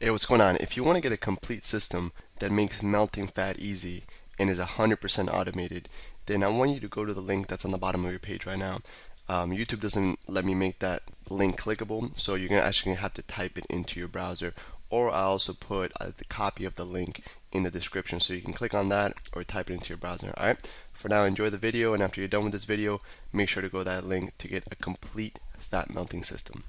Hey, what's going on? If you want to get a complete system that makes melting fat easy and is 100% automated, then I want you to go to the link that's on the bottom of your page right now. YouTube doesn't let me make that link clickable, so you're actually gonna have to type it into your browser, or I also put the copy of the link in the description, so you can click on that or type it into your browser. All right. For now, enjoy the video, and after you're done with this video, make sure to go to that link to get a complete fat melting system.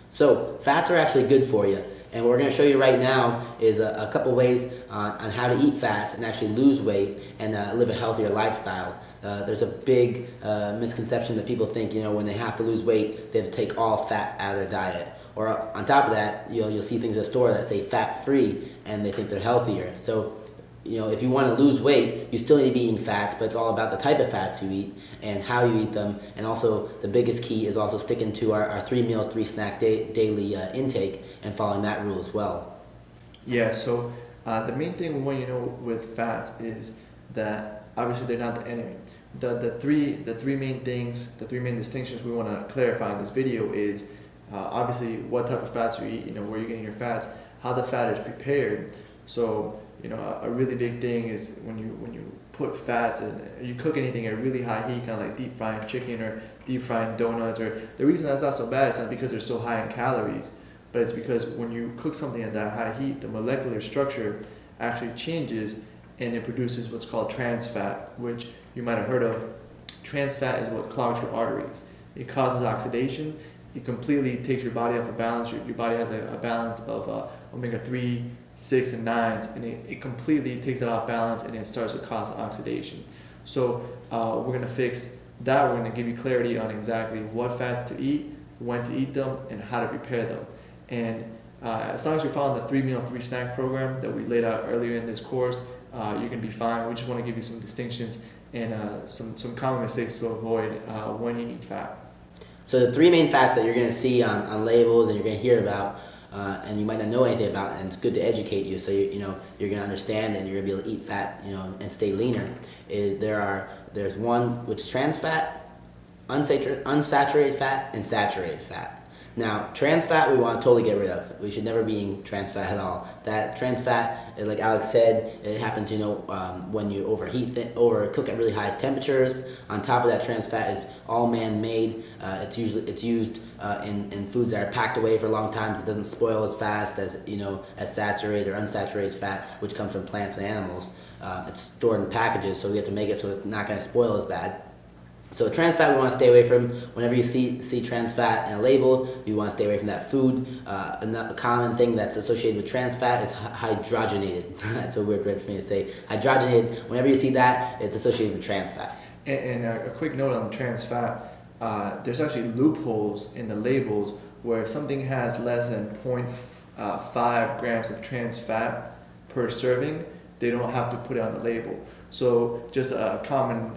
So fats are actually good for you. And what we're going to show you right now is a couple ways on how to eat fats and actually lose weight and live a healthier lifestyle. There's a big misconception that people think, when they have to lose weight, they have to take all fat out of their diet. Or on top of that, you'll see things at the store that say fat-free, and they think they're healthier. So if you want to lose weight, you still need to be eating fats, but it's all about the type of fats you eat and how you eat them. And also, the biggest key is also sticking to our 3 meals, 3 snack daily intake and following that rule as well. Yeah, so the main thing we want you to know with fats is that obviously they're not the enemy. The three main things, the three main distinctions we want to clarify in this video is obviously what type of fats you eat, where you're getting your fats, how the fat is prepared. So a really big thing is when you put fats and you cook anything at really high heat, kind of like deep frying chicken or deep frying donuts. Or the reason that's not so bad is not because they're so high in calories, but it's because when you cook something at that high heat, the molecular structure actually changes and it produces what's called trans fat, which you might have heard of. Trans fat is what clogs your arteries. It causes oxidation. It completely takes your body off a balance. Your body has a balance of omega-3, 6, and 9s, and it completely takes it off balance and it starts to cause oxidation. So we're going to fix that. We're going to give you clarity on exactly what fats to eat, when to eat them, and how to prepare them. And as long as you're following the 3 meal, 3 snack program that we laid out earlier in this course, you're going to be fine. We just want to give you some distinctions and some common mistakes to avoid when eating fat. So the 3 main fats that you're going to see on labels and you're going to hear about, and you might not know anything about, and it's good to educate you so you're going to understand and you're going to be able to eat fat, and stay leaner. There's one which is trans fat, unsaturated fat, and saturated fat. Now, trans fat we want to totally get rid of. We should never be eating trans fat at all. That trans fat, like Alex said, it happens, when you overcook at really high temperatures. On top of that, trans fat is all man-made. It's used in foods that are packed away for a long time, so it doesn't spoil as fast as as saturated or unsaturated fat, which comes from plants and animals. It's stored in packages, so we have to make it so it's not going to spoil as bad. So trans fat we want to stay away from. Whenever you see trans fat in a label, you want to stay away from that food. A common thing that's associated with trans fat is hydrogenated. That's a weird word for me to say. Hydrogenated, whenever you see that, it's associated with trans fat. And a quick note on trans fat, there's actually loopholes in the labels where if something has less than 0.5 grams of trans fat per serving, they don't have to put it on the label. So just a common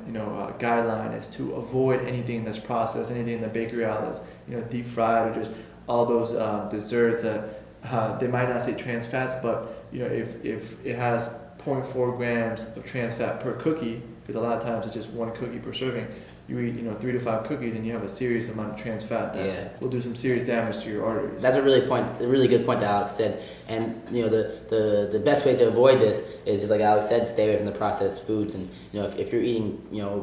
guideline is to avoid anything that's processed, anything in the bakery outlets, deep fried, or just all those desserts that they might not say trans fats, but if it has 0.4 grams of trans fat per cookie, because a lot of times it's just 1 cookie per serving, you eat 3 to 5 cookies and you have a serious amount of trans fat that will do some serious damage to your arteries. That's a really good point that Alex said. And the best way to avoid this is, just like Alex said, stay away from the processed foods. And if you're eating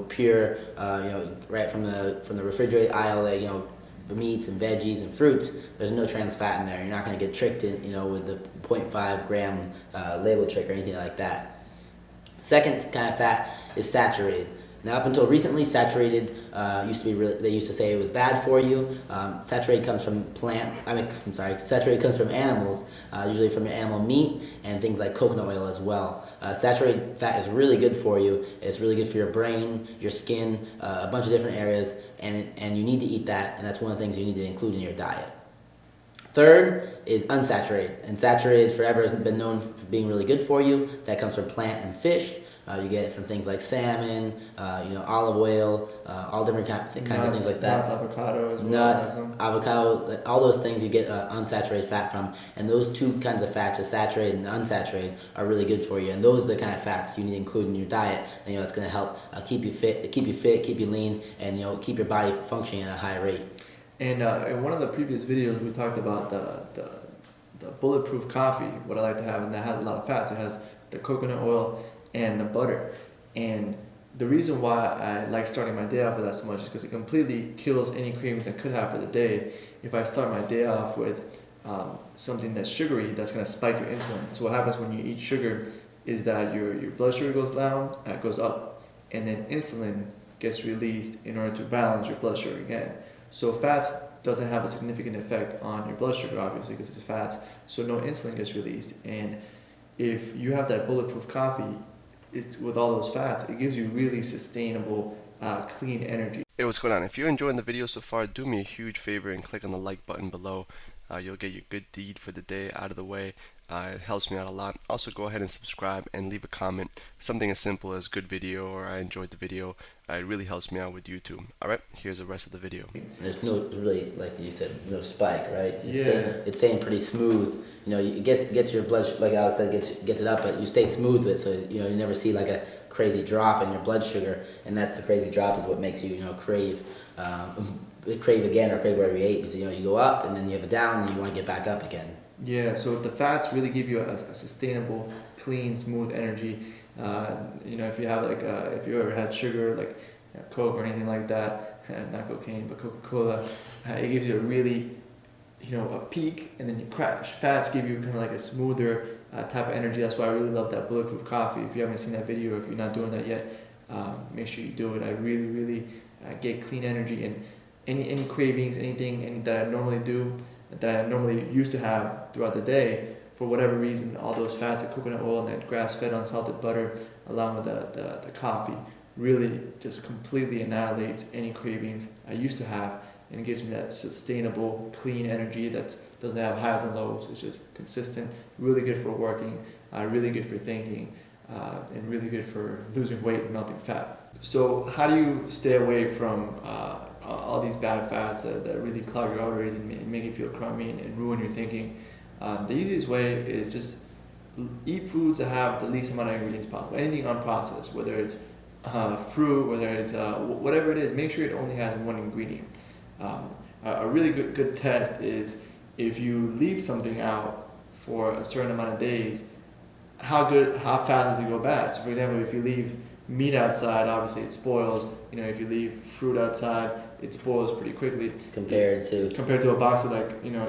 pure right from the refrigerated aisle, like the meats and veggies and fruits, there's no trans fat in there. You're not going to get tricked in with the 0.5 gram label trick or anything like that. Second kind of fat is saturated. Now, up until recently, saturated they used to say it was bad for you. Saturated comes from saturated comes from animals, usually from animal meat and things like coconut oil as well. Saturated fat is really good for you. It's really good for your brain, your skin, a bunch of different areas, and you need to eat that, and that's one of the things you need to include in your diet. Third is unsaturated, and saturated forever has been known for being really good for you. That comes from plant and fish. You get it from things like salmon, olive oil, all different kinds of things like that. Nuts, avocado as well. Nuts, avocado, all those things you get unsaturated fat from. And those 2 kinds of fats, the saturated and unsaturated, are really good for you. And those are the kind of fats you need to include in your diet. And it's going to help keep you fit, keep you lean, and keep your body functioning at a high rate. And in one of the previous videos, we talked about the the bulletproof coffee, what I like to have, and that has a lot of fats. It has the coconut oil and the butter. And the reason why I like starting my day off with that so much is because it completely kills any cravings I could have for the day. If I start my day off with something that's sugary, that's going to spike your insulin. So what happens when you eat sugar is that your blood sugar goes down, goes up, and then insulin gets released in order to balance your blood sugar again. So fats doesn't have a significant effect on your blood sugar, obviously, because it's fats, so no insulin gets released. And if you have that bulletproof coffee, it's with all those fats, it gives you really sustainable, clean energy. Hey, what's going on? If you're enjoying the video so far, do me a huge favor and click on the like button below. You'll get your good deed for the day out of the way. It helps me out a lot. Also, go ahead and subscribe and leave a comment. Something as simple as good video or I enjoyed the video. It really helps me out with YouTube. Alright, here's the rest of the video. There's no really, like you said, no spike, right? It's Yeah. staying pretty smooth. You know, it gets your blood, like Alex said, gets it up, but you stay smooth with it, so you know you never see like a crazy drop in your blood sugar, and that's the crazy drop is what makes you crave again or crave whatever you ate, because you know you go up and then you have a down and you want to get back up again. Yeah, so the fats really give you a sustainable, clean, smooth energy. If you have if you ever had sugar like Coke or anything like that, not cocaine but Coca-Cola, it gives you a really, a peak and then you crash. Fats give you kind of like a smoother type of energy. That's why I really love that bulletproof coffee. If you haven't seen that video, or if you're not doing that yet, make sure you do it. I really, really get clean energy, and any cravings, anything that I normally do, that I normally used to have throughout the day, for whatever reason, all those fats, the coconut oil and that grass-fed unsalted butter, along with the coffee, really just completely annihilates any cravings I used to have, and it gives me that sustainable, clean energy that doesn't have highs and lows. It's just consistent, really good for working, really good for thinking, and really good for losing weight and melting fat. So how do you stay away from all these bad fats that really clog your arteries and make you feel crummy and ruin your thinking? The easiest way is just eat foods that have the least amount of ingredients possible. Anything unprocessed, whether it's fruit, whether it's whatever it is, make sure it only has one ingredient. A really good test is if you leave something out for a certain amount of days, how fast does it go bad? So for example, if you leave meat outside, obviously it spoils. If you leave fruit outside, it spoils pretty quickly. Compared to a box of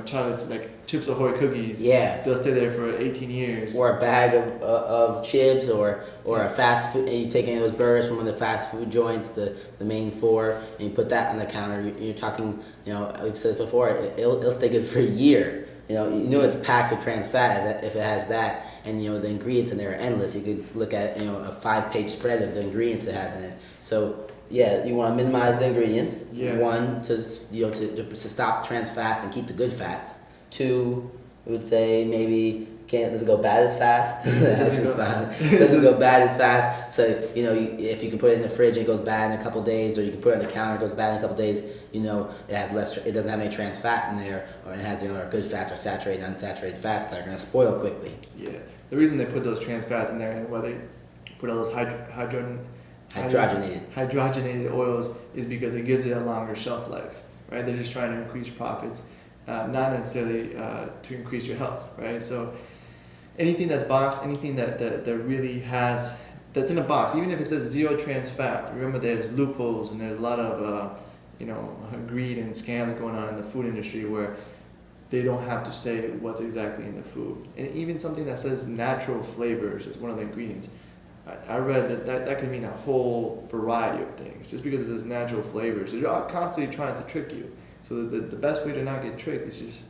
chocolate, like Chips Ahoy cookies. Yeah. They'll stay there for 18 years. Or a bag of chips, or a fast food, and you take any of those burgers from one of the fast food joints, the main four, and you put that on the counter. You're talking, we've said this before, it'll stay good for a year. It's packed with trans fat if it has that, and the ingredients in there are endless. You could look at a 5-page spread of the ingredients it has in it. So yeah, you want to minimize the ingredients. Yeah. 1, to stop trans fats and keep the good fats. 2, I would say maybe doesn't go bad as fast. Doesn't go bad as fast. So if you can put it in the fridge, it goes bad in a couple days, or you can put it on the counter, it goes bad in a couple days. It has less. It doesn't have any trans fat in there, or it has good fats or saturated, unsaturated fats that are going to spoil quickly. Yeah, the reason they put those trans fats in there, and why they put all those hydrogenated oils, is because it gives it a longer shelf life. Right? They're just trying to increase profits, not necessarily to increase your health. Right? So anything that's boxed, anything that really has, that's in a box, even if it says 0 trans fat, remember there's loopholes and there's a lot of greed and scam going on in the food industry where they don't have to say what's exactly in the food. And even something that says natural flavors is one of the ingredients. I read that could mean a whole variety of things. Just because it says natural flavors, they're constantly trying to trick you. So the best way to not get tricked is just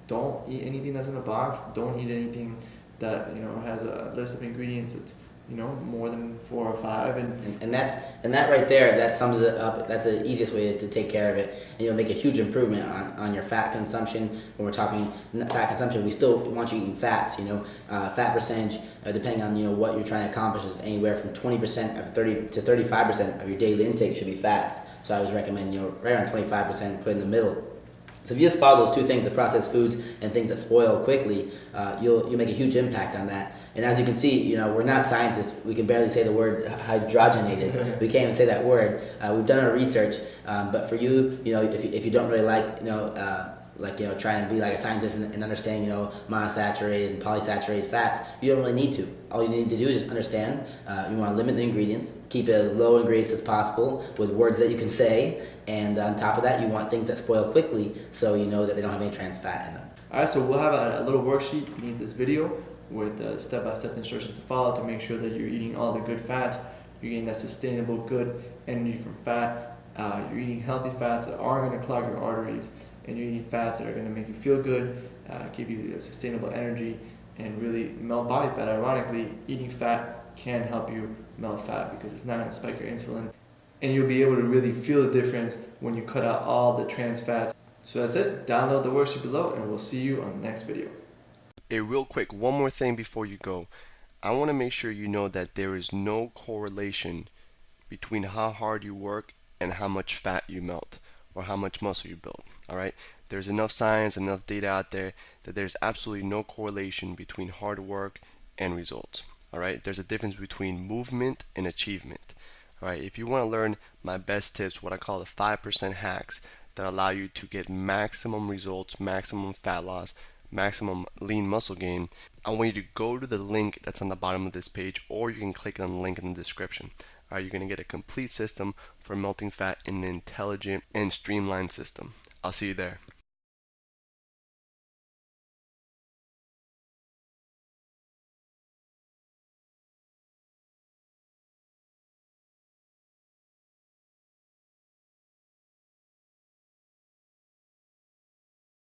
don't eat anything that's in a box. Don't eat anything that has a list of ingredients that's more than 4 or 5, and that right there, that sums it up. That's the easiest way to take care of it, and you'll make a huge improvement on your fat consumption. When we're talking fat consumption, we still want you eating fats. Fat percentage, depending on what you're trying to accomplish, is anywhere from 20% of 30 to 35% of your daily intake should be fats. So I always recommend right around 25%, put in the middle. So if you just follow those two things, the processed foods and things that spoil quickly, you'll make a huge impact on that. And as you can see, we're not scientists. We can barely say the word hydrogenated. We can't even say that word. We've done our research, but for you, if you don't really like like, you know, trying to be like a scientist and understand, you know, monounsaturated and polysaturated fats. You don't really need to. All you need to do is just understand. You want to limit the ingredients, keep it as low ingredients as possible with words that you can say, and on top of that, you want things that spoil quickly, so you know that they don't have any trans fat in them. Alright, so we'll have a little worksheet beneath this video with step-by-step instructions to follow to make sure that you're eating all the good fats, you're getting that sustainable good energy from fat, you're eating healthy fats that aren't going to clog your arteries, and you're eating fats that are going to make you feel good, give you sustainable energy, and really melt body fat. Ironically, eating fat can help you melt fat because it's not going to spike your insulin, and you'll be able to really feel the difference when you cut out all the trans fats. So that's it. Download the worksheet below, and we'll see you on the next video. Hey, real quick, one more thing before you go. I want to make sure you know that there is no correlation between how hard you work and how much fat you melt or how much muscle you build. All right? There's enough science, enough data out there that there's absolutely no correlation between hard work and results. All right? There's a difference between movement and achievement. All right? If you want to learn my best tips, what I call the 5% hacks that allow you to get maximum results, maximum fat loss, maximum lean muscle gain, I want you to go to the link that's on the bottom of this page, or you can click on the link in the description. All right, you're going to get a complete system for melting fat in an intelligent and streamlined system. I'll see you there.